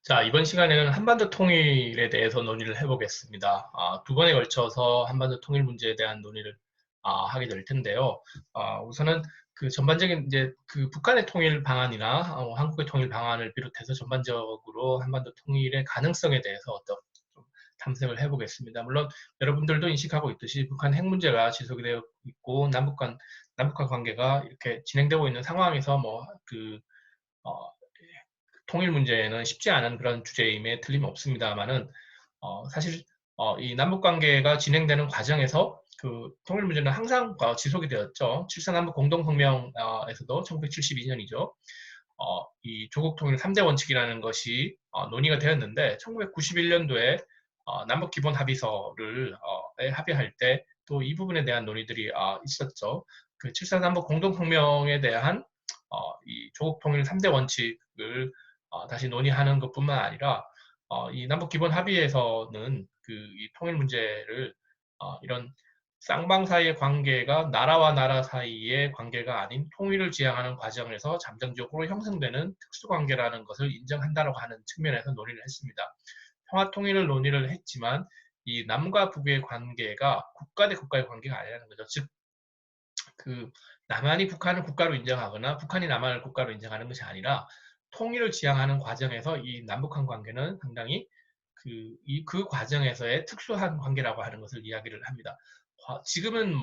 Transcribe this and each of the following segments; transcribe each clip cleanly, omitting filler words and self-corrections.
자, 이번 시간에는 한반도 통일에 대해서 논의를 해보겠습니다. 두 번에 걸쳐서 한반도 통일 문제에 대한 논의를 하게 될 텐데요. 우선은 그 전반적인 이제 그 북한의 통일 방안이나 한국의 통일 방안을 비롯해서 전반적으로 한반도 통일의 가능성에 대해서 어떤 좀 탐색을 해보겠습니다. 물론 여러분들도 인식하고 있듯이 북한 핵 문제가 지속이 되어 있고 남북한 관계가 이렇게 진행되고 있는 상황에서 통일 문제는 쉽지 않은 그런 주제임에 틀림없습니다만은 사실 이 남북 관계가 진행되는 과정에서 그 통일 문제는 항상 지속이 되었죠. 7.3 남북 공동성명에서도 1972년이죠. 이 조국 통일 3대 원칙이라는 것이 논의가 되었는데 1991년도에 남북 기본 합의서를 합의할 때 또 이 부분에 대한 논의들이 있었죠. 그 7.3 남북 공동성명에 대한 이 조국 통일 3대 원칙을 다시 논의하는 것뿐만 아니라 이 남북 기본 합의에서는 그 이 통일 문제를 이런 쌍방 사이의 관계가 나라와 나라 사이의 관계가 아닌 통일을 지향하는 과정에서 잠정적으로 형성되는 특수관계라는 것을 인정한다고 하는 측면에서 논의를 했습니다. 평화 통일을 논의를 했지만 이 남과 북의 관계가 국가 대 국가의 관계가 아니라는 거죠. 즉, 그 남한이 북한을 국가로 인정하거나 북한이 남한을 국가로 인정하는 것이 아니라 통일을 지향하는 과정에서 이 남북한 관계는 상당히 그 과정에서의 특수한 관계라고 하는 것을 이야기를 합니다. 지금은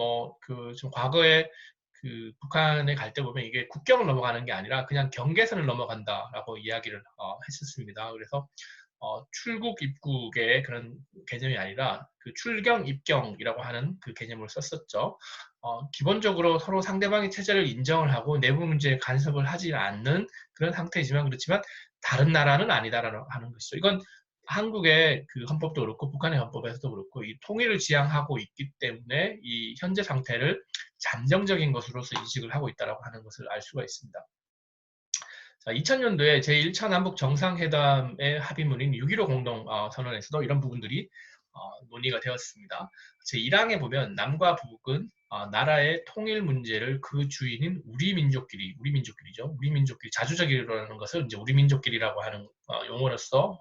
좀 과거에 그 북한에 갈 때 보면 이게 국경을 넘어가는 게 아니라 그냥 경계선을 넘어간다라고 이야기를 했었습니다. 그래서 출국 입국의 그런 개념이 아니라 그 출경 입경이라고 하는 그 개념을 썼었죠. 기본적으로 서로 상대방의 체제를 인정을 하고 내부 문제에 간섭을 하지 않는 그런 상태이지만 그렇지만 다른 나라는 아니다라는 하는 것이죠. 이건 한국의 그 헌법도 그렇고 북한의 헌법에서도 그렇고 이 통일을 지향하고 있기 때문에 이 현재 상태를 잠정적인 것으로서 인식을 하고 있다라고 하는 것을 알 수가 있습니다. 자, 2000년도에 제1차 남북 정상회담의 합의문인 6.15 공동선언에서도 이런 부분들이 논의가 되었습니다. 제1항에 보면 남과 북은 나라의 통일 문제를 그 주인인 우리 민족끼리죠. 우리 민족끼리, 자주적이라는 것을 이제 우리 민족끼리라고 하는 용어로서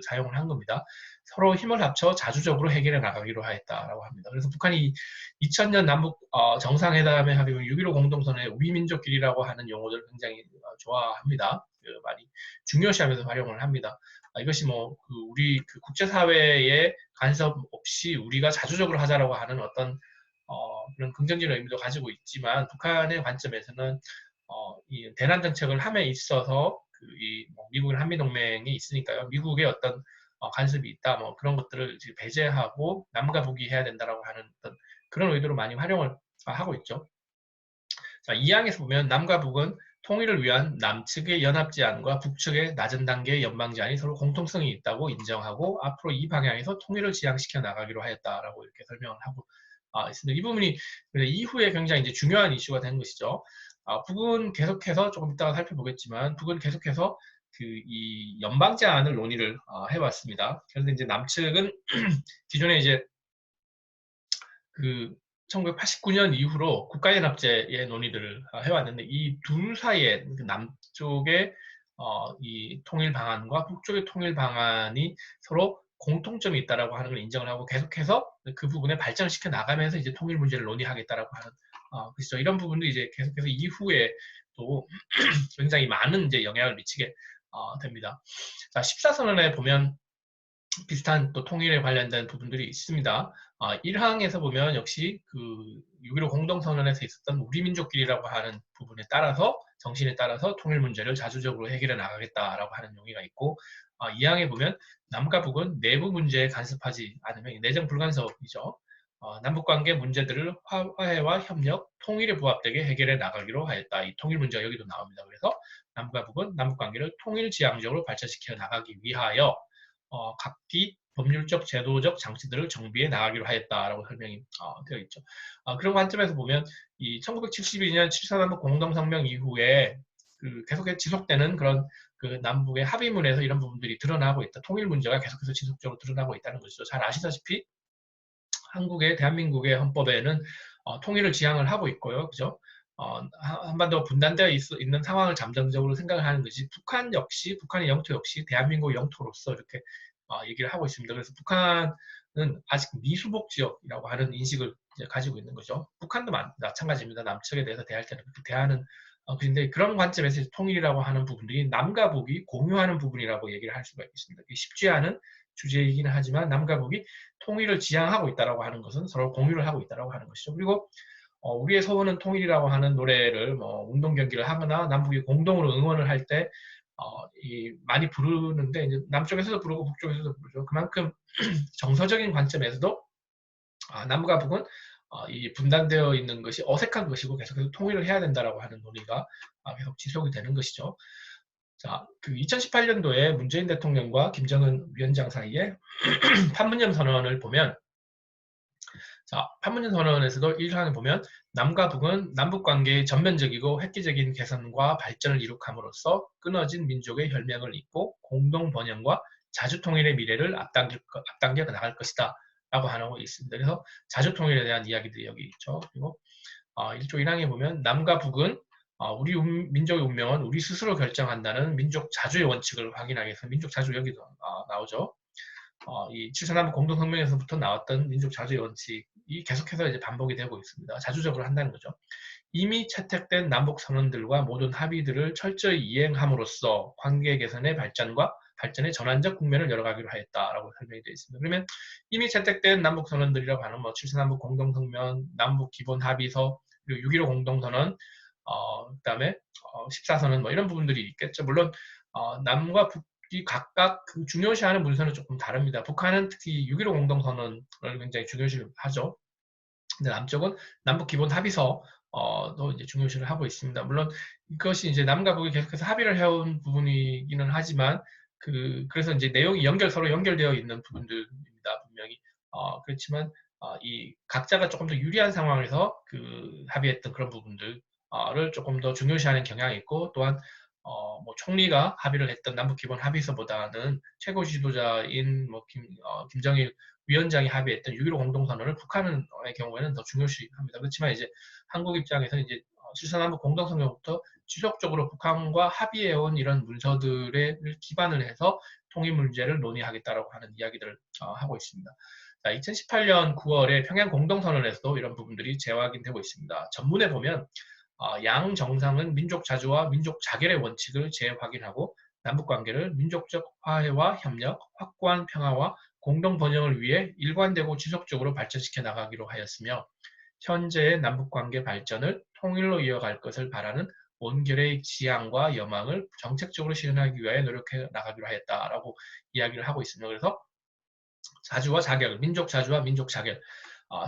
사용을 한 겁니다. 서로 힘을 합쳐 자주적으로 해결해 나가기로 하였다라고 합니다. 그래서 북한이 2000년 남북 정상회담의 합의문 6.15 공동선언의 우리 민족끼리라고 하는 용어들을 굉장히 좋아합니다. 많이 중요시하면서 활용을 합니다. 이것이 우리 국제사회의 간섭 없이 우리가 자주적으로 하자라고 하는 어떤 그런 긍정적인 의미도 가지고 있지만 북한의 관점에서는 이 대남 정책을 함에 있어서 미국은 한미동맹이 있으니까요. 미국의 어떤 간섭이 있다, 그런 것들을 배제하고 남과 북이 해야 된다라고 하는 어떤 그런 의도로 많이 활용을 하고 있죠. 자, 2항에서 보면 남과 북은 통일을 위한 남측의 연합제안과 북측의 낮은 단계의 연방제안이 서로 공통성이 있다고 인정하고 앞으로 이 방향에서 통일을 지향시켜 나가기로 하였다라고 이렇게 설명을 하고 있습니다. 이 부분이 이후에 굉장히 이제 중요한 이슈가 된 것이죠. 북은 계속해서 조금 이따가 살펴보겠지만 북은 계속해서 이 연방제안을 논의를 해왔습니다. 그런데 이제 남측은 기존에 이제 1989년 이후로 국가연합제의 논의들을 해왔는데 이 둘 사이에 남쪽의 이 통일 방안과 북쪽의 통일 방안이 서로 공통점이 있다라고 하는 걸 인정을 하고 계속해서 그 부분에 발전시켜 나가면서 이제 통일 문제를 논의하겠다라고 하는 그렇죠. 이런 부분도 이제 계속해서 이후에 또 굉장히 많은 이제 영향을 미치게 됩니다. 자, 14선언에 보면 비슷한 또 통일에 관련된 부분들이 있습니다. 1항에서 보면 역시 6.15 공동선언에서 있었던 우리 민족끼리라고 하는 부분에 따라서 정신에 따라서 통일 문제를 자주적으로 해결해 나가겠다라고 하는 용의가 있고 2항에 보면 남과 북은 내부 문제에 간섭하지 않으면 내정 불간섭이죠. 남북관계 문제들을 화해와 협력, 통일에 부합되게 해결해 나가기로 하였다. 이 통일 문제가 여기도 나옵니다. 그래서 남과 북은 남북관계를 통일지향적으로 발전시켜 나가기 위하여 각기 법률적, 제도적 장치들을 정비해 나가기로 하였다라고 설명이 되어 있죠. 그런 관점에서 보면 이 1972년 7.3 공동성명 이후에 계속해서 지속되는 그런 남북의 합의문에서 이런 부분들이 드러나고 있다. 통일 문제가 계속해서 지속적으로 드러나고 있다는 것이죠. 잘 아시다시피 대한민국의 헌법에는 통일을 지향을 하고 있고요. 그죠? 한반도가 분단되어 있는 상황을 잠정적으로 생각을 하는 것이 북한 역시 북한의 영토 역시 대한민국 영토로서 이렇게 얘기를 하고 있습니다. 그래서 북한은 아직 미수복 지역이라고 하는 인식을 이제 가지고 있는 거죠. 북한도 마찬가지입니다. 남측에 대해서 대할 때는 그렇게 대하는 그런데 그런 관점에서 통일이라고 하는 부분들이 남과 북이 공유하는 부분이라고 얘기를 할 수가 있습니다. 쉽지 않은 주제이기는 하지만 남과 북이 통일을 지향하고 있다라고 하는 것은 서로 공유를 하고 있다라고 하는 것이죠. 그리고 우리의 서원은 통일이라고 하는 노래를 운동 경기를 하거나 남북이 공동으로 응원을 할 때 많이 부르는데 이제 남쪽에서도 부르고 북쪽에서도 부르죠. 그만큼 정서적인 관점에서도 남과 북은 이 분단되어 있는 것이 어색한 것이고 계속해서 통일을 해야 된다라고 하는 논의가 계속 지속이 되는 것이죠. 자, 그 2018년도에 문재인 대통령과 김정은 위원장 사이에 판문점 선언을 보면 자, 판문점 선언에서도 일항을 보면 남과 북은 남북관계의 전면적이고 획기적인 개선과 발전을 이룩함으로써 끊어진 민족의 혈맹을 잇고 공동 번영과 자주통일의 미래를 앞당겨 나갈 것이다 라고 하고 있습니다. 그래서 자주통일에 대한 이야기들이 여기 있죠. 그리고 1조 1항에 보면 남과 북은 우리 민족의 운명은 우리 스스로 결정한다는 민족 자주의 원칙을 확인하기 위해서 민족 자주 여기도 나오죠. 이 7.3 공동성명에서부터 나왔던 민족 자주의 원칙이 계속해서 이제 반복이 되고 있습니다. 자주적으로 한다는 거죠. 이미 채택된 남북 선언들과 모든 합의들을 철저히 이행함으로써 관계 개선의 발전의 전환적 국면을 열어가기로 하였다라고 설명이 되어 있습니다. 그러면 이미 채택된 남북 선언들이라고 하는 7.3 공동성명, 남북 기본 합의서, 그리고 6.15 공동선언, 그다음에 14선언 이런 부분들이 있겠죠. 물론 남과 북이 각각 그 중요시하는 문서는 조금 다릅니다. 북한은 특히 6.15 공동선언을 굉장히 중요시하죠. 근데 남쪽은 남북 기본 합의서 도 이제 중요시를 하고 있습니다. 물론 이것이 이제 남과 북이 계속해서 합의를 해온 부분이기는 하지만 그래서 이제 내용이 서로 연결되어 있는 부분들입니다. 분명히 그렇지만 이 각자가 조금 더 유리한 상황에서 합의했던 그런 부분들을 조금 더 중요시하는 경향이 있고 또한 총리가 합의를 했던 남북 기본 합의서보다는 최고 지도자인 김정일 위원장이 합의했던 6.15 공동선언을 북한의 경우에는 더 중요시합니다. 그렇지만 이제 한국 입장에서는 이제 7.3 공동성명부터 지속적으로 북한과 합의해온 이런 문서들을 기반을 해서 통일 문제를 논의하겠다라고 하는 이야기들을 하고 있습니다. 자, 2018년 9월에 평양 공동선언에서도 이런 부분들이 재확인되고 있습니다. 전문에 보면 양 정상은 민족 자주와 민족 자결의 원칙을 재확인하고 남북관계를 민족적 화해와 협력, 확고한 평화와 공동 번영을 위해 일관되고 지속적으로 발전시켜 나가기로 하였으며 현재의 남북관계 발전을 통일로 이어갈 것을 바라는 온결의 지향과 여망을 정책적으로 실현하기 위해 노력해 나가기로 하였다라고 이야기를 하고 있습니다. 그래서 자주와 자결, 민족 자주와 민족 자결,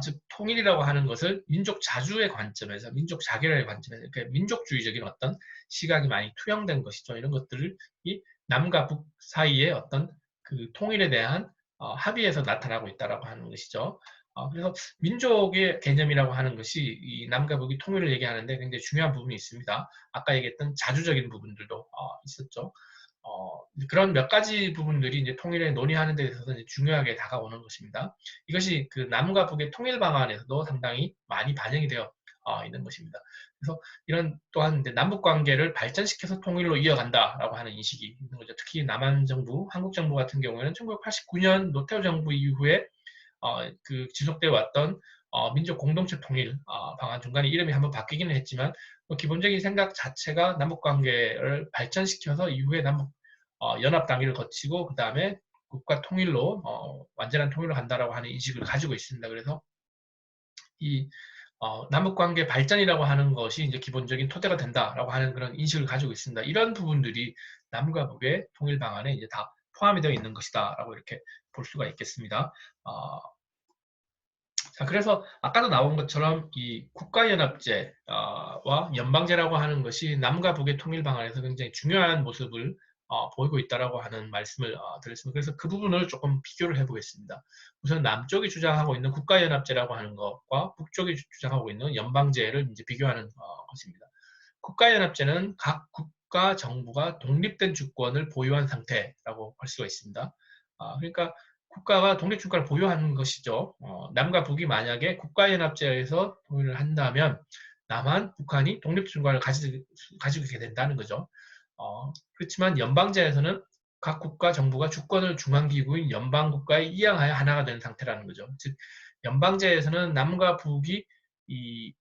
즉 통일이라고 하는 것을 민족 자주의 관점에서 민족 자결의 관점에서 그러니까 민족주의적인 어떤 시각이 많이 투영된 것이죠. 이런 것들을 이 남과 북 사이의 어떤 그 통일에 대한 합의에서 나타나고 있다라고 하는 것이죠. 그래서 민족의 개념이라고 하는 것이 이 남과 북이 통일을 얘기하는데 굉장히 중요한 부분이 있습니다. 아까 얘기했던 자주적인 부분들도 있었죠. 그런 몇 가지 부분들이 이제 통일을 논의하는 데 있어서 이제 중요하게 다가오는 것입니다. 이것이 그 남과 북의 통일 방안에서도 상당히 많이 반영이 되어 있는 것입니다. 그래서 이런 또한 남북 관계를 발전시켜서 통일로 이어간다라고 하는 인식이 있는 거죠. 특히 남한 정부, 한국 정부 같은 경우에는 1989년 노태우 정부 이후에 지속되어 왔던 민족 공동체 통일 방안 중간에 이름이 한번 바뀌기는 했지만 기본적인 생각 자체가 남북 관계를 발전시켜서 이후에 남북 연합 단계를 거치고 그 다음에 국가 통일로 완전한 통일로 간다라고 하는 인식을 가지고 있습니다. 그래서 이 남북 관계 발전이라고 하는 것이 이제 기본적인 토대가 된다라고 하는 그런 인식을 가지고 있습니다. 이런 부분들이 남과 북의 통일 방안에 이제 다 포함이 되어 있는 것이다라고 이렇게 볼 수가 있겠습니다. 자, 그래서 아까도 나온 것처럼 이 국가연합제와 연방제라고 하는 것이 남과 북의 통일 방안에서 굉장히 중요한 모습을 보이고 있다라고 하는 말씀을 드렸습니다. 그래서 그 부분을 조금 비교를 해보겠습니다. 우선 남쪽이 주장하고 있는 국가연합제라고 하는 것과 북쪽이 주장하고 있는 연방제를 이제 비교하는 것입니다. 국가연합제는 각 국가 정부가 독립된 주권을 보유한 상태라고 할 수가 있습니다. 그러니까 국가가 독립주권을 보유하는 것이죠. 남과 북이 만약에 국가연합제에서 통일을 한다면 남한, 북한이 독립주권을 가지고 있게 된다는 거죠. 그렇지만 연방제에서는 각 국가 정부가 주권을 중앙기구인 연방국가에 이양하여 하나가 되는 상태라는 거죠. 즉 연방제에서는 남과 북이 이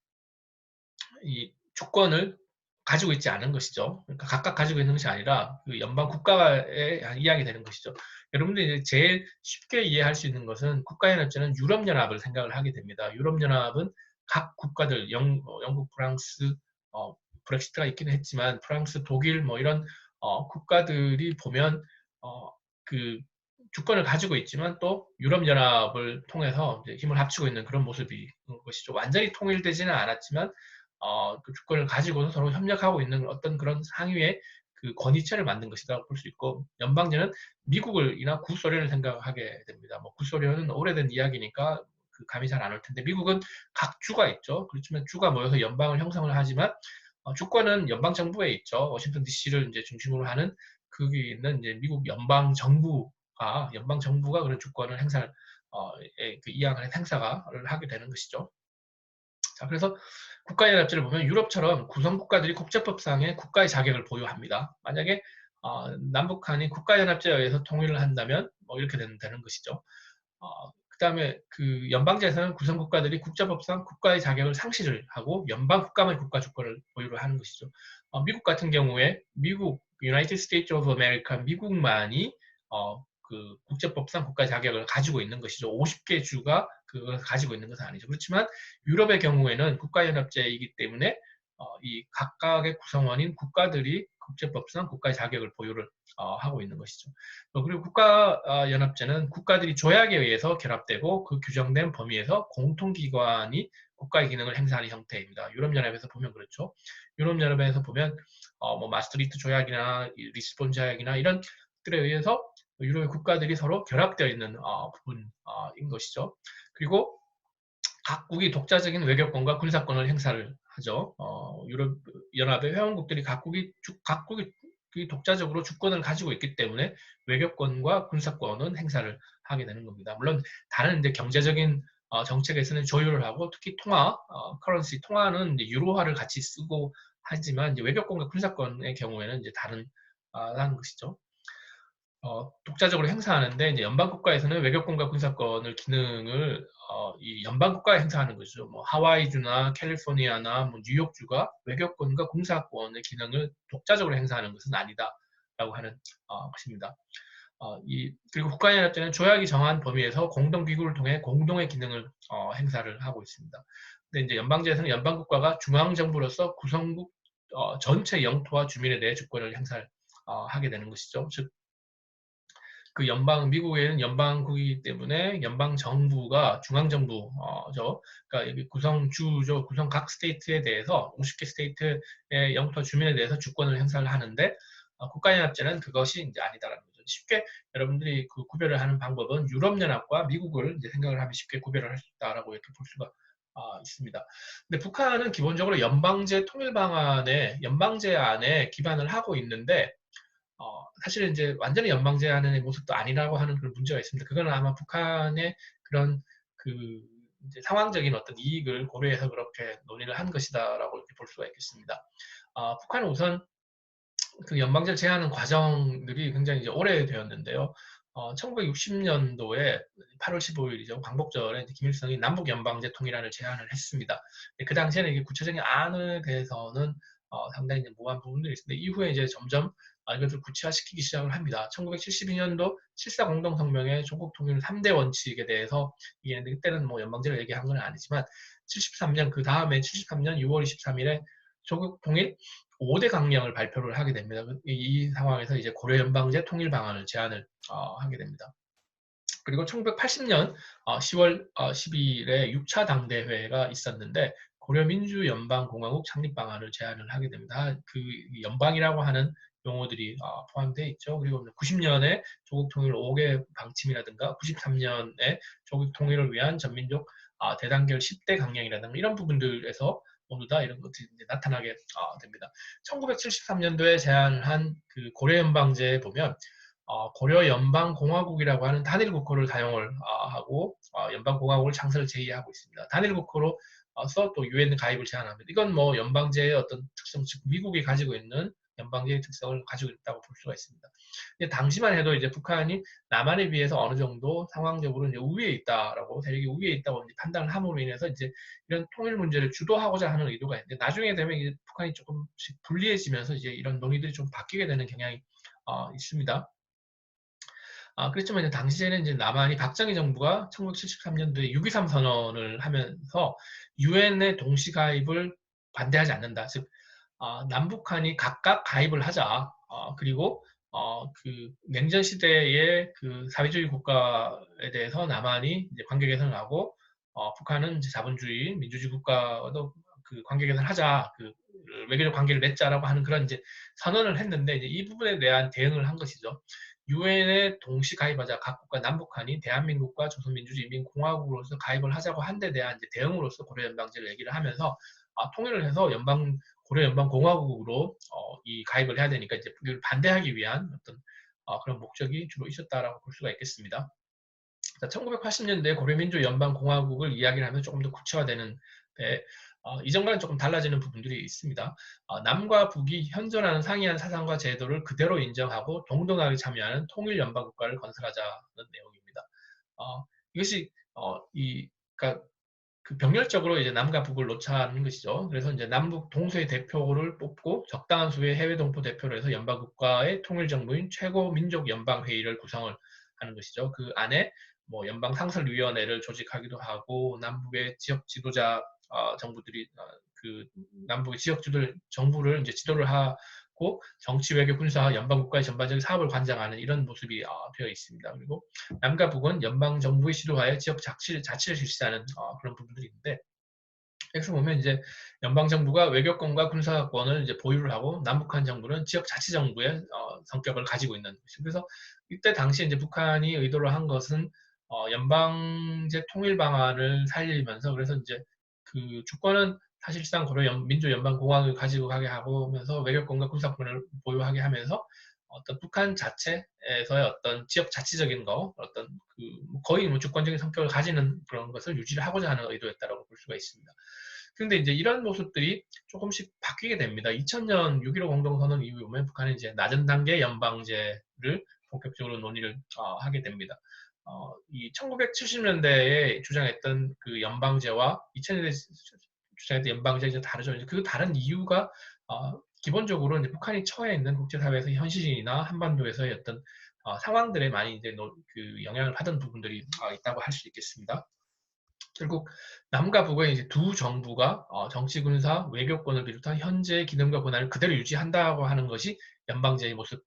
주권을 가지고 있지 않은 것이죠. 그러니까 각각 가지고 있는 것이 아니라 그 연방 국가에 이양이 되는 것이죠. 여러분들이 제일 쉽게 이해할 수 있는 것은 국가연합제는 유럽연합을 생각을 하게 됩니다. 유럽연합은 각 국가들, 영국, 프랑스, 브렉시트가 있기는 했지만 프랑스, 독일 뭐 이런 국가들이 보면 그 주권을 가지고 있지만 또 유럽연합을 통해서 힘을 합치고 있는 그런 모습이 것이죠. 완전히 통일되지는 않았지만 그 주권을 가지고서 서로 협력하고 있는 어떤 그런 상위의 그 권위체를 만든 것이라고 볼 수 있고, 연방제는 미국이나 구소련을 생각하게 됩니다. 뭐 구소련은 오래된 이야기니까 그 감이 잘 안 올 텐데, 미국은 각 주가 있죠. 그렇지만 주가 모여서 연방을 형성을 하지만 주권은 연방 정부에 있죠. 워싱턴 D.C.를 이제 중심으로 하는 그게 있는 이제 미국 연방 정부가 그런 주권을 행사를 그 이양을 행사를 하게 되는 것이죠. 자, 그래서 국가연합제를 보면 유럽처럼 구성국가들이 국제법상의 국가의 자격을 보유합니다. 만약에 남북한이 국가연합제에 의해서 통일을 한다면 뭐 이렇게 되는 것이죠. 그 다음에 그 연방제에서는 구성국가들이 국제법상 국가의 자격을 상실을 하고 연방 국가만 국가 주권을 보유를 하는 것이죠. 미국 같은 경우에 미국 United States of America 미국만이 그 국제법상 국가 자격을 가지고 있는 것이죠. 50개 주가 그걸 가지고 있는 것은 아니죠. 그렇지만 유럽의 경우에는 국가연합제이기 때문에 이 각각의 구성원인 국가들이 국제법상 국가의 자격을 보유를 하고 있는 것이죠. 그리고 국가연합제는 국가들이 조약에 의해서 결합되고 그 규정된 범위에서 공통기관이 국가의 기능을 행사하는 형태입니다. 유럽연합에서 보면 그렇죠. 유럽연합에서 보면 뭐 마스트리히트 조약이나 리스본 조약이나 이런 것들에 의해서 유럽의 국가들이 서로 결합되어 있는 부분인 것이죠. 그리고 각국이 독자적인 외교권과 군사권을 행사를 하죠. 유럽 연합의 회원국들이 각국이 독자적으로 주권을 가지고 있기 때문에 외교권과 군사권은 행사를 하게 되는 겁니다. 물론 다른 이제 경제적인 정책에서는 조율을 하고 특히 커런시 통화는 이제 유로화를 같이 쓰고 하지만 이제 외교권과 군사권의 경우에는 이제 다른 것이죠. 독자적으로 행사하는데 이제 연방 국가에서는 외교권과 군사권을 기능을 이 연방 국가에 행사하는 거죠. 뭐 하와이주나 캘리포니아나 뭐 뉴욕주가 외교권과 군사권의 기능을 독자적으로 행사하는 것은 아니다라고 하는 것입니다. 그리고 국가연합제는 조약이 정한 범위에서 공동기구를 통해 공동의 기능을 행사를 하고 있습니다. 근데 이제 연방제에서는 연방국가가 중앙정부로서 구성국 전체 영토와 주민에 대해 주권을 행사를 하게 되는 것이죠. 즉 그 미국에는 연방국이기 때문에 연방 정부가 중앙정부죠. 그러니까 여기 구성주죠. 구성 각 스테이트에 대해서 50개 스테이트의 영토 주민에 대해서 주권을 행사를 하는데 국가연합제는 그것이 이제 아니다라는 거죠. 쉽게 여러분들이 그 구별을 하는 방법은 유럽연합과 미국을 이제 생각을 하면 쉽게 구별을 할 수 있다라고 이렇게 볼 수가 있습니다. 근데 북한은 기본적으로 연방제 통일 방안에 연방제 안에 기반을 하고 있는데 사실은 이제 완전히 연방 제한의 모습도 아니라고 하는 그런 문제가 있습니다. 그거는 아마 북한의 그런 그 이제 상황적인 어떤 이익을 고려해서 그렇게 논의를 한 것이다라고 이렇게 볼 수가 있겠습니다. 북한은 우선 그 연방제를 제한하는 과정들이 굉장히 이제 오래되었는데요. 1960년도에 8월 15일이죠. 광복절에 김일성이 남북 연방제 통일안을 제안을 했습니다. 그 당시에는 이게 구체적인 안에 대해서는 상당히 이제 모호한 부분들이 있습니다. 이후에 이제 점점 이것을 구체화시키기 시작을 합니다. 1972년도 7.4 공동성명의 조국 통일 3대 원칙에 대해서 얘기했는데 그때는 뭐 연방제를 얘기한 건 아니지만 73년 그 다음에 73년 6월 23일에 조국 통일 5대 강령을 발표를 하게 됩니다. 이 상황에서 이제 고려 연방제 통일 방안을 제안을 하게 됩니다. 그리고 1980년 10월 12일에 6차 당대회가 있었는데 고려민주연방공화국 창립 방안을 제안을 하게 됩니다. 그 연방이라고 하는 용어들이 포함되어 있죠. 그리고 90년에 조국 통일 5개 방침이라든가 93년에 조국 통일을 위한 전민족 대단결 10대 강령이라든가 이런 부분들에서 모두 다 이런 것들이 나타나게 됩니다. 1973년도에 제안한 그 고려연방제에 보면 고려연방공화국이라고 하는 단일국호를 사용을 하고 연방공화국을 창설을 제의하고 있습니다. 단일국호로 또 유엔 가입을 제한합니다. 이건 뭐 연방제의 어떤 특성, 즉 미국이 가지고 있는 연방제의 특성을 가지고 있다고 볼 수가 있습니다. 당시만 해도 이제 북한이 남한에 비해서 어느 정도 상황적으로 이제 우위에 있다라고, 대륙이 우위에 있다고 이제 판단을 함으로 인해서 이제 이런 통일 문제를 주도하고자 하는 의도가 있는데, 나중에 되면 이제 북한이 조금씩 불리해지면서 이제 이런 논의들이 좀 바뀌게 되는 경향이 있습니다. 그렇지만 이제 당시에는 이제 남한이 박정희 정부가 1973년도에 6.23 선언을 하면서 유엔의 동시 가입을 반대하지 않는다. 즉, 남북한이 각각 가입을 하자. 그리고 그 냉전 시대의 그 사회주의 국가에 대해서 남한이 이제 관계 개선을 하고, 북한은 이제 자본주의 민주주의 국가도 그 관계 개선을 하자. 그 외교적 관계를 맺자라고 하는 그런 이제 선언을 했는데, 이제 이 부분에 대한 대응을 한 것이죠. 유엔에 동시 가입하자. 각 국가 남북한이 대한민국과 조선민주주의인민공화국으로서 가입을 하자고 한 데 대한 이제 대응으로서 고려연방제를 얘기를 하면서, 통일을 해서 고려연방공화국으로 이 가입을 해야 되니까 이제 이걸 반대하기 위한 어떤 그런 목적이 주로 있었다라고 볼 수가 있겠습니다. 1980년대 고려민주연방공화국을 이야기를 하면 조금 더 구체화되는데, 이전과는 조금 달라지는 부분들이 있습니다. 남과 북이 현존하는 상이한 사상과 제도를 그대로 인정하고 동등하게 참여하는 통일연방국가를 건설하자는 내용입니다. 이것이 그러니까 그 병렬적으로 이제 남과 북을 놓자는 것이죠. 그래서 이제 남북 동서의 대표를 뽑고 적당한 수의 해외 동포 대표로 해서 연방국가의 통일정부인 최고민족연방회의를 구성을 하는 것이죠. 그 안에 뭐 연방상설위원회를 조직하기도 하고, 남북의 지역 지도자 정부들이 그 남북의 지역 정부를 이제 지도를 하고, 정치, 외교, 군사, 연방국가의 전반적인 사업을 관장하는 이런 모습이 되어 있습니다. 그리고 남과 북은 연방 정부의 지도하에 지역 자치를 실시하는 그런 부분들이 있는데, 여기서 보면 이제 연방 정부가 외교권과 군사권을 이제 보유를 하고, 남북한 정부는 지역 자치 정부의 성격을 가지고 있는 것이죠. 그래서 이때 당시 이제 북한이 의도를 한 것은 연방제 통일 방안을 살리면서, 그래서 이제 그 주권은 사실상 고려 민주연방공화국을 가지고 가게 하면서 외교권과 군사권을 보유하게 하면서 어떤 북한 자체에서의 어떤 지역 자치적인 어떤 거의 뭐 주권적인 성격을 가지는 그런 것을 유지를 하고자 하는 의도였다고 볼 수가 있습니다. 그런데 이제 이런 모습들이 조금씩 바뀌게 됩니다. 2000년 6.15 공동선언 이후에 보면 북한은 이제 낮은 단계 연방제를 본격적으로 논의를 하게 됩니다. 이 1970년대에 주장했던 그 연방제와 2000년대 주장했던 연방제 이제 다르죠. 그 다른 이유가 기본적으로 이제 북한이 처해 있는 국제사회에서 현실이나 한반도에서의 어떤 상황들에 많이 이제 그 영향을 받은 부분들이 있다고 할 수 있겠습니다. 결국 남과 북의 이제 두 정부가 정치, 군사, 외교권을 비롯한 현재의 기능과 권한을 그대로 유지한다고 하는 것이 연방제의 모습,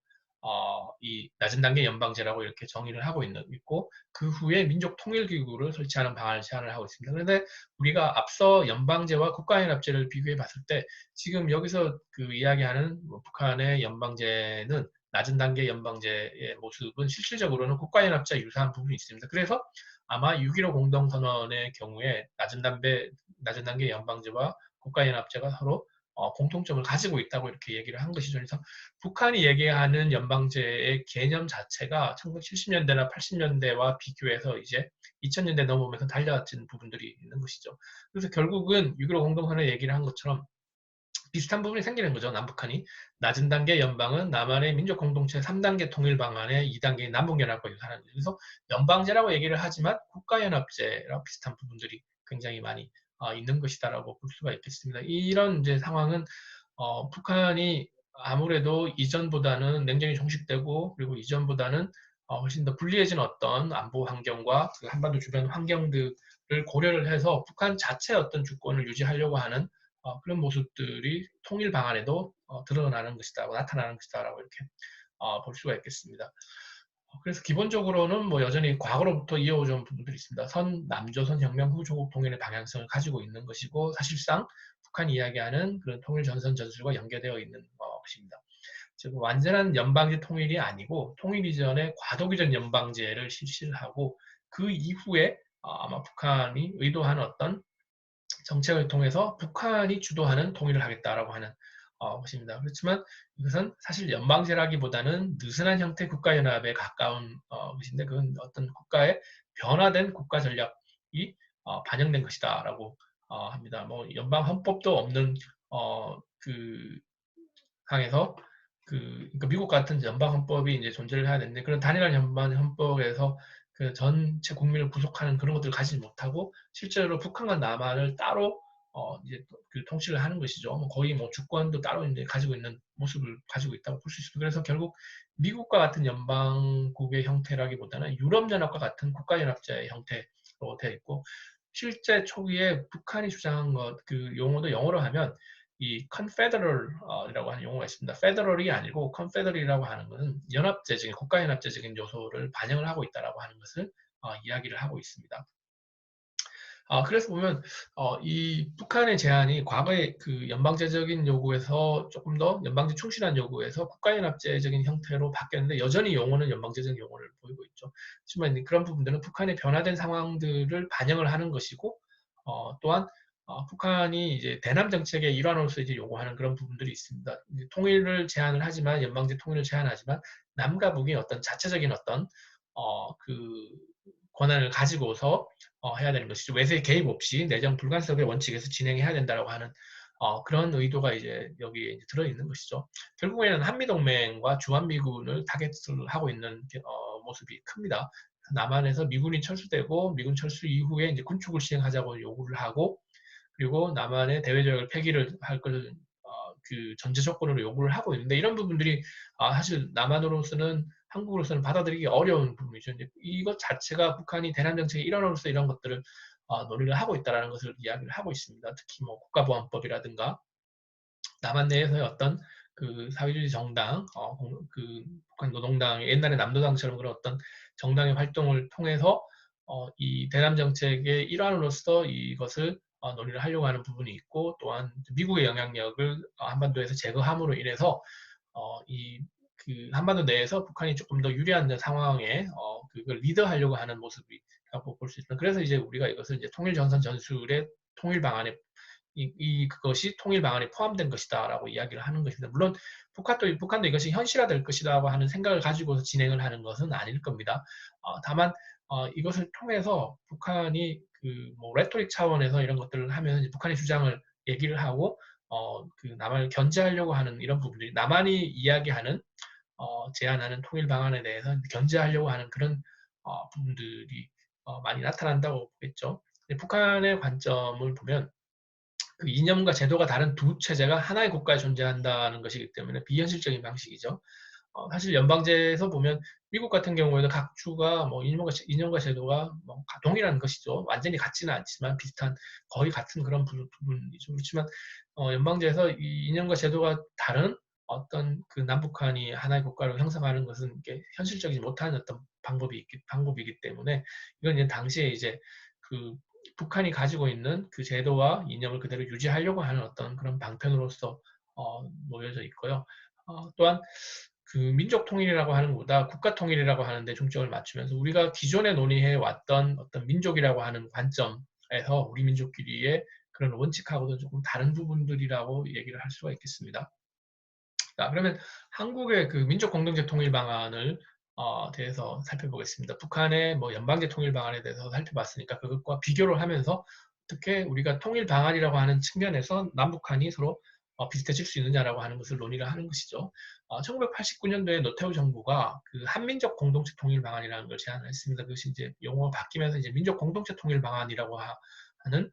이 낮은 단계 연방제라고 이렇게 정의를 하고 있고, 그 후에 민족통일기구를 설치하는 방안을 제안을 하고 있습니다. 그런데 우리가 앞서 연방제와 국가연합제를 비교해 봤을 때, 지금 여기서 그 이야기하는 북한의 연방제는 낮은 단계 연방제의 모습은 실질적으로는 국가연합제와 유사한 부분이 있습니다. 그래서 아마 6.15 공동선언의 경우에 낮은 단계 연방제와 국가연합제가 서로 공통점을 가지고 있다고 이렇게 얘기를 한 것이죠. 그래서 북한이 얘기하는 연방제의 개념 자체가 1970년대나 80년대와 비교해서 이제 2000년대 넘어오면서 달라진 부분들이 있는 것이죠. 그래서 결국은 6.15 공동선언에 얘기를 한 것처럼 비슷한 부분이 생기는 거죠. 남북한이 낮은 단계 연방은 남한의 민족 공동체 3단계 통일 방안의 2단계 남북연합과 유사한 거죠. 그래서 연방제라고 얘기를 하지만 국가연합제랑 비슷한 부분들이 굉장히 많이 있는 것이다라고 볼 수가 있겠습니다. 이런 이제 상황은 북한이 아무래도 이전보다는 냉전이 종식되고, 그리고 이전보다는 훨씬 더 불리해진 어떤 안보 환경과 그 한반도 주변 환경들을 고려를 해서 북한 자체의 어떤 주권을 유지하려고 하는 그런 모습들이 통일 방안에도 드러나는 것이다, 나타나는 것이다라고 이렇게 볼 수가 있겠습니다. 그래서 기본적으로는 뭐 여전히 과거로부터 이어오던 부분들이 있습니다. 남조선 혁명 후 조국 통일의 방향성을 가지고 있는 것이고, 사실상 북한이 이야기하는 그런 통일 전선 전술과 연계되어 있는 것입니다. 즉 완전한 연방제 통일이 아니고, 통일 이전에 과도기 전 연방제를 실시를 하고, 그 이후에 아마 북한이 의도하는 어떤 정책을 통해서 북한이 주도하는 통일을 하겠다라고 하는 것입니다. 그렇지만 이것은 사실 연방제라기보다는 느슨한 형태 국가연합에 가까운 것인데, 그건 어떤 국가의 변화된 국가 전략이 반영된 것이다라고 합니다. 뭐 연방 헌법도 없는 그 상에서 그러니까 미국 같은 연방 헌법이 이제 존재를 해야 되는데 그런 단일한 연방 헌법에서 그 전체 국민을 구속하는 그런 것들을 가지지 못하고 실제로 북한과 남한을 따로 이제 그 통치를 하는 것이죠. 뭐 거의 뭐 주권도 따로 이제 가지고 있는 모습을 가지고 있다고 볼 수 있습니다. 그래서 결국 미국과 같은 연방국의 형태라기보다는 유럽연합과 같은 국가연합제의 형태로 되어 있고 실제 초기에 북한이 주장한 것 그 용어도 영어로 하면 이 confederal이라고 하는 용어가 있습니다. federal이 아니고 confederal이라고 하는 것은 연합제적인 국가연합제적인 요소를 반영을 하고 있다라고 하는 것을 이야기를 하고 있습니다. 그래서 보면 이 북한의 제안이 과거의 그 연방제적인 요구에서 조금 더 연방제 충실한 요구에서 국가연합제적인 형태로 바뀌었는데 여전히 용어는 연방제적인 용어를 보이고 있죠. 하지만 그런 부분들은 북한의 변화된 상황들을 반영을 하는 것이고 또한 북한이 이제 대남 정책의 일환으로서 이제 요구하는 그런 부분들이 있습니다. 통일을 제안을 하지만 연방제 통일을 제안하지만 남과 북이 어떤 자체적인 어떤 그 권한을 가지고서 해야 되는 것이죠. 외세 개입 없이 내정 불간섭의 원칙에서 진행해야 된다라고 하는 그런 의도가 이제 여기에 이제 들어있는 것이죠. 결국에는 한미동맹과 주한미군을 타겟으로 하고 있는 모습이 큽니다. 남한에서 미군이 철수되고 미군 철수 이후에 이제 군축을 시행하자고 요구를 하고 그리고 남한의 대외적 폐기를 할 것을 그 전제 조건으로 요구를 하고 있는데 이런 부분들이 사실 남한으로서는 한국으로서는 받아들이기 어려운 부분이죠. 이제 이것 자체가 북한이 대남 정책의 일환으로서 이런 것들을 논의를 하고 있다는 것을 이야기를 하고 있습니다. 특히 뭐 국가보안법이라든가 남한 내에서의 어떤 그 사회주의 정당, 그 북한 노동당의 옛날에 남노당처럼 그런 어떤 정당의 활동을 통해서 이 대남 정책의 일환으로서 이것을 논의를 하려고 하는 부분이 있고 또한 미국의 영향력을 한반도에서 제거함으로 인해서 이 그 한반도 내에서 북한이 조금 더 유리한 상황에 그걸 리드하려고 하는 모습이라고 볼 수 있습니다. 그래서 이제 우리가 이것을 이제 통일 전선 전술의 통일 방안에 그것이 통일 방안에 포함된 것이다라고 이야기를 하는 것입니다. 물론 북한도 이것이 현실화될 것이라고 하는 생각을 가지고서 진행을 하는 것은 아닐 겁니다. 다만 이것을 통해서 북한이 그뭐 레토릭 차원에서 이런 것들을 하면 북한의 주장을 얘기를 하고 그 남한을 견제하려고 하는 이런 부분들이 남한이 이야기하는 제안하는 통일 방안에 대해서 견제하려고 하는 그런 부분들이 많이 나타난다고 보겠죠. 북한의 관점을 보면 그 이념과 제도가 다른 두 체제가 하나의 국가에 존재한다는 것이기 때문에 비현실적인 방식이죠. 사실 연방제에서 보면 미국 같은 경우에도 각 주가 뭐 이념과 제도가 뭐 동일한 것이죠. 완전히 같지는 않지만 비슷한 거의 같은 그런 부분이죠. 그렇지만 연방제에서 이 이념과 제도가 다른 어떤 그 남북한이 하나의 국가로 형성하는 것은 이게 현실적이지 못한 어떤 방법이기 때문에 이건 이제 당시에 이제 그 북한이 가지고 있는 그 제도와 이념을 그대로 유지하려고 하는 어떤 그런 방편으로서 놓여져 있고요. 또한 그 민족 통일이라고 하는 것보다 국가 통일이라고 하는데 중점을 맞추면서 우리가 기존에 논의해 왔던 어떤 민족이라고 하는 관점에서 우리 민족끼리의 그런 원칙하고도 조금 다른 부분들이라고 얘기를 할 수가 있겠습니다. 자, 그러면 한국의 그 민족 공동체 통일 방안을 대해서 살펴보겠습니다. 북한의 뭐 연방제 통일 방안에 대해서 살펴봤으니까 그것과 비교를 하면서 어떻게 우리가 통일 방안이라고 하는 측면에서 남북한이 서로 비슷해질 수 있느냐라고 하는 것을 논의를 하는 것이죠. 1989년도에 노태우 정부가 그 한민족 공동체 통일 방안이라는 걸 제안을 했습니다. 그것이 이제 용어가 바뀌면서 이제 민족 공동체 통일 방안이라고 하는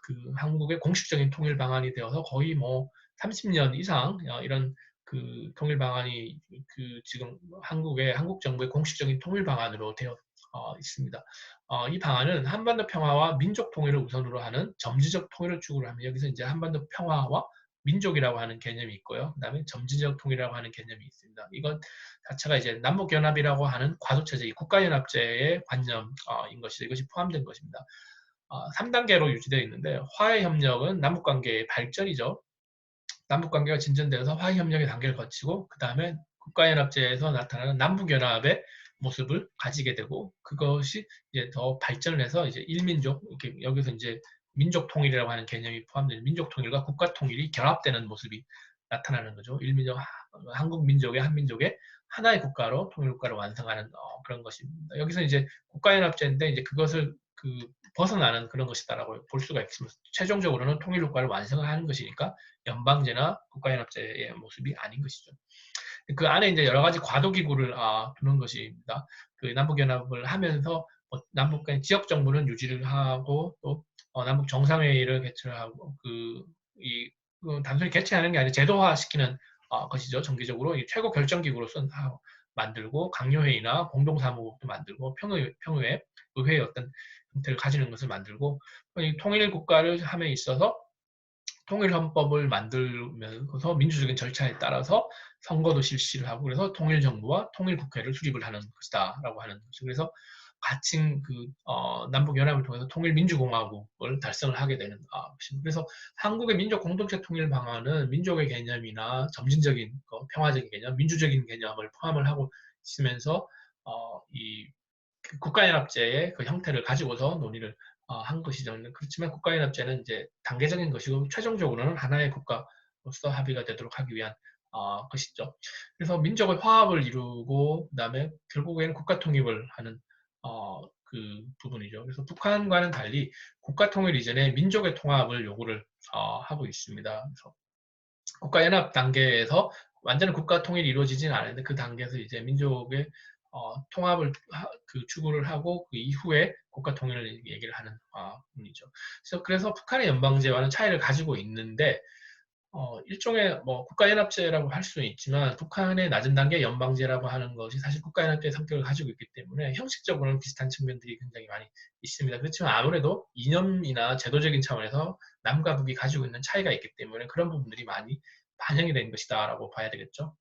그 한국의 공식적인 통일 방안이 되어서 거의 뭐 30년 이상 이런 그 통일 방안이 그 지금 한국 정부의 공식적인 통일 방안으로 되어 있습니다. 이 방안은 한반도 평화와 민족 통일을 우선으로 하는 점지적 통일을 추구를 하면 여기서 이제 한반도 평화와 민족이라고 하는 개념이 있고요. 그다음에 점지적 통일이라고 하는 개념이 있습니다. 이것 자체가 이제 남북연합이라고 하는 과도체제, 국가연합제의 관념인 것이죠. 이것이 포함된 것입니다. 3단계로 유지되어 있는데 화해협력은 남북관계의 발전이죠. 남북관계가 진전되어서 화해협력의 단계를 거치고 그 다음에 국가연합제에서 나타나는 남북연합의 모습을 가지게 되고 그것이 이제 더 발전을 해서 이제 일민족 이렇게 여기서 이제 민족 통일이라고 하는 개념이 포함된 민족 통일과 국가 통일이 결합되는 모습이 나타나는 거죠. 일민족 한국 민족의 한민족의 하나의 국가로 통일 국가를 완성하는 그런 것입니다. 여기서 이제 국가연합제인데 이제 그것을 그 벗어나는 그런 것이다라고 볼 수가 있습니다. 최종적으로는 통일 국가를 완성하는 것이니까 연방제나 국가연합제의 모습이 아닌 것이죠. 그 안에 이제 여러 가지 과도기구를 두는 것입니다. 그 남북연합을 하면서 남북 간 지역 정부는 유지를 하고 또 남북 정상회의를 개최하고 단순히 개최하는 게 아니라 제도화시키는 것이죠. 정기적으로 최고 결정기구로서 만들고 강요회의나 공동사무국도 만들고 평의회, 의회의 어떤 형태를 가지는 것을 만들고 이 통일 국가를 함에 있어서 통일헌법을 만들면서 민주적인 절차에 따라서 선거도 실시를 하고 그래서 통일정부와 통일국회를 수립을 하는 것이다라고 하는 거죠. 그래서 가칭 남북연합을 통해서 통일민주공화국을 달성을 하게 되는 것입니다. 그래서 한국의 민족 공동체 통일 방안은 민족의 개념이나 점진적인 평화적인 개념, 민주적인 개념을 포함을 하고 있으면서 이 국가연합제의 그 형태를 가지고서 논의를 한 것이죠. 그렇지만 국가연합제는 이제 단계적인 것이고 최종적으로는 하나의 국가로서 합의가 되도록 하기 위한 것이죠. 그래서 민족의 화합을 이루고 그다음에 결국에는 국가 통일을 하는 그 부분이죠. 그래서 북한과는 달리 국가 통일 이전에 민족의 통합을 요구를 하고 있습니다. 그래서 국가연합 단계에서 완전히 국가 통일이 이루어지지는 않았는데 그 단계에서 이제 민족의 통합을 추구를 하고 그 이후에 국가 통일을 얘기를 하는 부분이죠. 그래서 북한의 연방제와는 차이를 가지고 있는데 일종의 뭐 국가연합제라고 할 수는 있지만 북한의 낮은 단계 연방제라고 하는 것이 사실 국가연합제의 성격을 가지고 있기 때문에 형식적으로는 비슷한 측면들이 굉장히 많이 있습니다. 그렇지만 아무래도 이념이나 제도적인 차원에서 남과 북이 가지고 있는 차이가 있기 때문에 그런 부분들이 많이 반영이 된 것이다라고 봐야 되겠죠.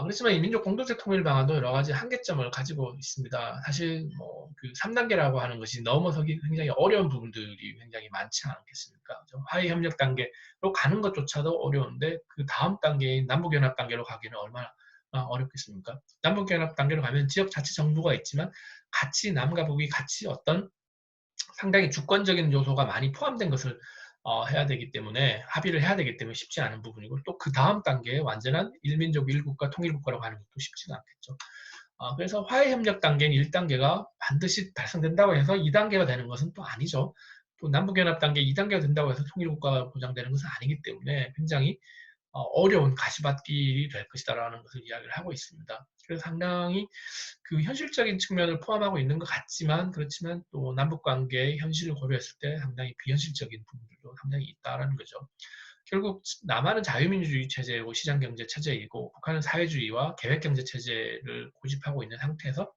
그렇지만 이 민족 공동체 통일 방안도 여러 가지 한계점을 가지고 있습니다. 사실 그 3단계라고 하는 것이 넘어서기 굉장히 어려운 부분들이 굉장히 많지 않겠습니까? 화해 협력 단계로 가는 것조차도 어려운데 그 다음 단계인 남북연합 단계로 가기는 얼마나 어렵겠습니까? 남북연합 단계로 가면 지역자치정부가 있지만 같이 남과 북이 같이 어떤 상당히 주권적인 요소가 많이 포함된 것을 해야 되기 때문에 합의를 해야 되기 때문에 쉽지 않은 부분이고 또 그 다음 단계에 완전한 일민족 일국가 통일국가로 가는 것도 쉽지가 않겠죠. 그래서 화해협력 단계는 1단계가 반드시 달성된다고 해서 2단계가 되는 것은 또 아니죠. 또 남북연합 단계 2단계가 된다고 해서 통일국가가 보장되는 것은 아니기 때문에 굉장히 어려운 가시밭길이 될 것이다라는 것을 이야기를 하고 있습니다. 그래서 상당히 그 현실적인 측면을 포함하고 있는 것 같지만 그렇지만 또 남북 관계의 현실을 고려했을 때 상당히 비현실적인 부분들도 상당히 있다라는 거죠. 결국 남한은 자유민주주의 체제이고 시장경제 체제이고 북한은 사회주의와 계획경제 체제를 고집하고 있는 상태에서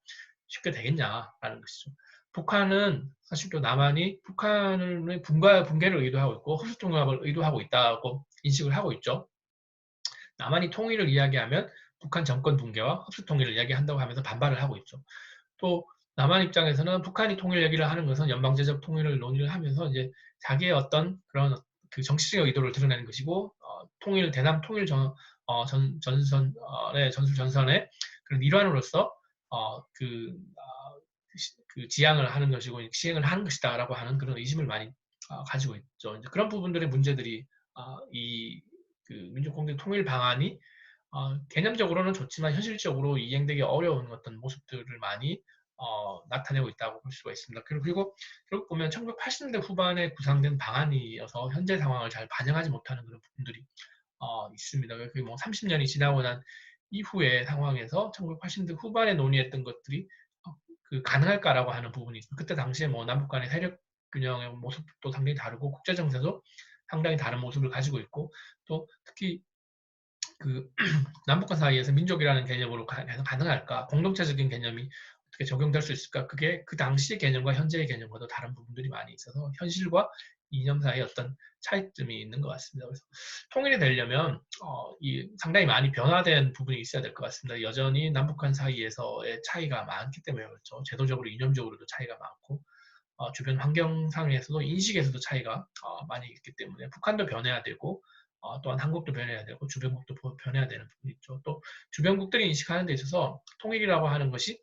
쉽게 되겠냐라는 것이죠. 북한은 사실 또 남한이 북한의 붕괴를 의도하고 있고 흡수통합을 의도하고 있다고 인식을 하고 있죠. 남한이 통일을 이야기하면 북한 정권 붕괴와 흡수 통일을 이야기한다고 하면서 반발을 하고 있죠. 또 남한 입장에서는 북한이 통일 얘기를 하는 것은 연방제적 통일을 논의를 하면서 이제 자기의 어떤 그런 그 정치적 의도를 드러내는 것이고 대남 통일 전선의 전술 전선의 그런 일환으로서 그 지향을 하는 것이고 시행을 하는 것이다라고 하는 그런 의심을 많이 가지고 있죠. 이제 그런 부분들의 문제들이 이 그 민족공동 통일 방안이 개념적으로는 좋지만 현실적으로 이행되기 어려운 어떤 모습들을 많이 나타내고 있다고 볼 수가 있습니다. 그리고 결국 보면 1980년대 후반에 구상된 방안이어서 현재 상황을 잘 반영하지 못하는 그런 부분들이 있습니다. 뭐 30년이 지나고 난 이후의 상황에서 1980년대 후반에 논의했던 것들이 그 가능할까라고 하는 부분이 있습니다. 그때 당시에 뭐 남북 간의 세력 균형의 모습도 상당히 다르고 국제 정세도 상당히 다른 모습을 가지고 있고 또 특히 그 남북한 사이에서 민족이라는 개념으로 가능할까? 공동체적인 개념이 어떻게 적용될 수 있을까? 그게 그 당시의 개념과 현재의 개념과도 다른 부분들이 많이 있어서 현실과 이념 사이에 어떤 차이점이 있는 것 같습니다. 그래서 통일이 되려면 상당히 많이 변화된 부분이 있어야 될 것 같습니다. 여전히 남북한 사이에서의 차이가 많기 때문에 그렇죠. 제도적으로, 이념적으로도 차이가 많고 주변 환경상에서도 인식에서도 차이가 많이 있기 때문에 북한도 변해야 되고 또한 한국도 변해야 되고 주변국도 변해야 되는 부분이 있죠. 또 주변국들이 인식하는 데 있어서 통일이라고 하는 것이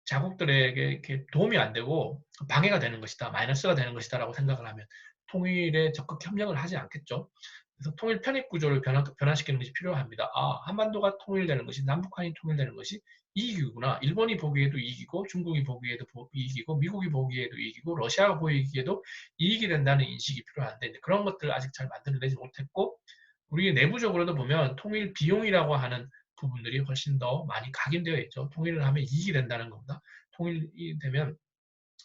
자국들에게 이렇게 도움이 안 되고 방해가 되는 것이다, 마이너스가 되는 것이다라고 생각을 하면 통일에 적극 협력을 하지 않겠죠. 그래서 통일 편입 구조를 변화시키는 것이 필요합니다. 아, 한반도가 통일되는 것이, 남북한이 통일되는 것이 이익이구나. 일본이 보기에도 이익이고, 중국이 보기에도 이익이고, 미국이 보기에도 이익이고, 러시아가 보기에도 이익이 된다는 인식이 필요한데, 그런 것들을 아직 잘 만들어내지 못했고, 우리 내부적으로도 보면 통일 비용이라고 하는 부분들이 훨씬 더 많이 각인되어 있죠. 통일을 하면 이익이 된다는 것보다 통일이 되면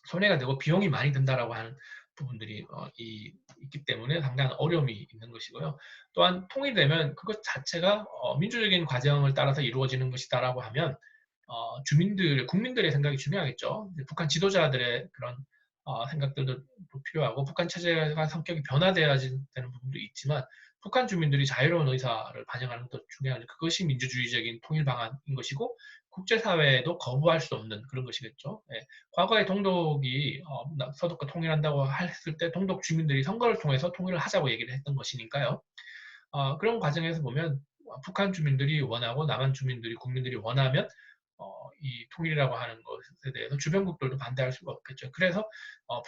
손해가 되고 비용이 많이 든다라고 하는 부분들이 있기 때문에 상당한 어려움이 있는 것이고요. 또한 통일되면 그것 자체가 민주적인 과정을 따라서 이루어지는 것이다라고 하면 국민들의 생각이 중요하겠죠. 북한 지도자들의 그런 생각들도 필요하고 북한 체제가 성격이 변화되어야 되는 부분도 있지만 북한 주민들이 자유로운 의사를 반영하는 것도 중요하죠. 그것이 민주주의적인 통일 방안인 것이고 국제사회에도 거부할 수 없는 그런 것이겠죠. 예. 과거에 동독이 서독과 통일한다고 했을 때 동독 주민들이 선거를 통해서 통일을 하자고 얘기를 했던 것이니까요. 그런 과정에서 보면 북한 주민들이 원하고 남한 주민들이 국민들이 원하면 이 통일이라고 하는 것에 대해서 주변국들도 반대할 수가 없겠죠. 그래서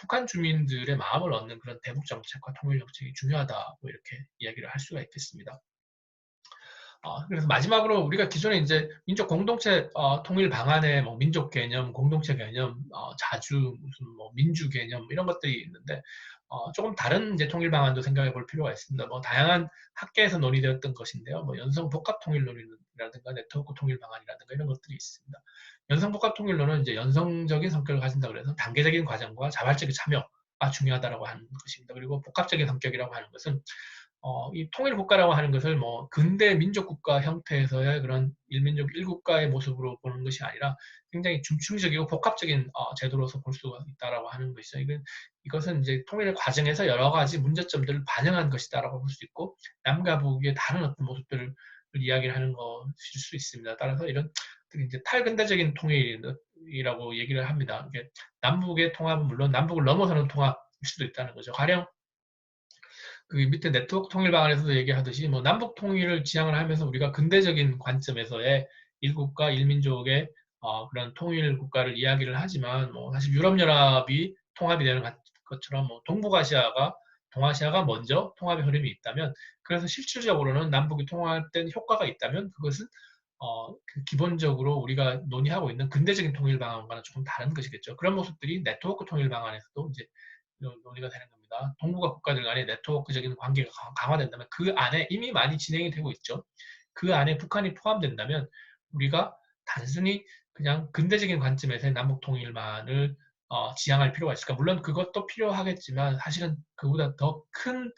북한 주민들의 마음을 얻는 그런 대북 정책과 통일 정책이 중요하다고 이렇게 이야기를 할 수가 있겠습니다. 그래서 마지막으로 우리가 기존에 이제 민족 공동체 통일 방안에 뭐 민족 개념, 공동체 개념, 자주 무슨 뭐 민주 개념 이런 것들이 있는데 조금 다른 이제 통일 방안도 생각해 볼 필요가 있습니다. 뭐 다양한 학계에서 논의되었던 것인데요. 뭐 연성 복합 통일론이라든가 네트워크 통일 방안이라든가 이런 것들이 있습니다. 연성 복합 통일론은 이제 연성적인 성격을 가진다 그래서 단계적인 과정과 자발적인 참여가 중요하다라고 하는 것입니다. 그리고 복합적인 성격이라고 하는 것은 이 통일 국가라고 하는 것을 뭐 근대 민족 국가 형태에서의 그런 일민족 일국가의 모습으로 보는 것이 아니라 굉장히 중층적이고 복합적인 제도로서 볼 수가 있다라고 하는 것이죠. 이것은 이제 통일 과정에서 여러 가지 문제점들을 반영한 것이다라고 볼 수 있고 남과 북의 다른 어떤 모습들을 이야기를 하는 것일 수 있습니다. 따라서 이런 이제 탈근대적인 통일이라고 얘기를 합니다. 남북의 통합은 물론 남북을 넘어서는 통합일 수도 있다는 거죠. 가령 그 밑에 네트워크 통일 방안에서도 얘기하듯이 뭐 남북 통일을 지향을 하면서 우리가 근대적인 관점에서의 일국가 일민족의 그런 통일 국가를 이야기를 하지만 뭐 사실 유럽연합이 통합이 되는 것처럼 뭐 동아시아가 먼저 통합의 흐름이 있다면 그래서 실질적으로는 남북이 통합된 효과가 있다면 그것은 기본적으로 우리가 논의하고 있는 근대적인 통일 방안과는 조금 다른 것이겠죠. 그런 모습들이 네트워크 통일 방안에서도 이제 논의가 되는 겁니다. 동북아 국가들 간의 네트워크적인 관계가 강화된다면 그 안에 이미 많이 진행이 되고 있죠. 그 안에 북한이 포함된다면 우리가 단순히 그냥 근대적인 관점에서의 남북 통일만을 지향할 필요가 있을까? 물론 그것도 필요하겠지만 사실은 그보다 더 큰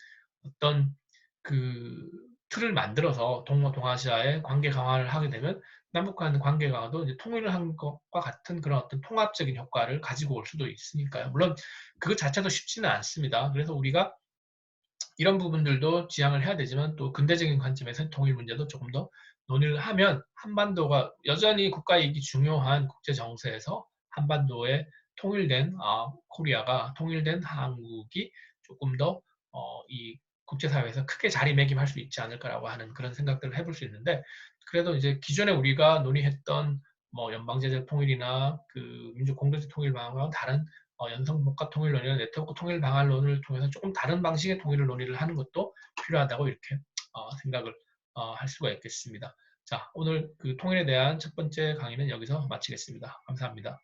어떤 그 틀을 만들어서 동아시아의 관계 강화를 하게 되면 남북한 관계 강화도 이제 통일을 한 것과 같은 그런 어떤 통합적인 효과를 가지고 올 수도 있으니까요. 물론 그 자체도 쉽지는 않습니다. 그래서 우리가 이런 부분들도 지향을 해야 되지만 또 근대적인 관점에서 통일 문제도 조금 더 논의를 하면 한반도가 여전히 국가 이익이 중요한 국제 정세에서 한반도에 통일된 코리아가 통일된 한국이 조금 더 이 국제사회에서 크게 자리매김할 수 있지 않을까라고 하는 그런 생각들을 해볼 수 있는데 그래도 이제 기존에 우리가 논의했던 뭐 연방제적 통일이나 그 민족 공동체 통일 방안과 다른 연성복합 통일론이나 네트워크 통일 방안론을 통해서 조금 다른 방식의 통일을 논의를 하는 것도 필요하다고 이렇게 생각을 할 수가 있겠습니다. 자, 오늘 그 통일에 대한 첫 번째 강의는 여기서 마치겠습니다. 감사합니다.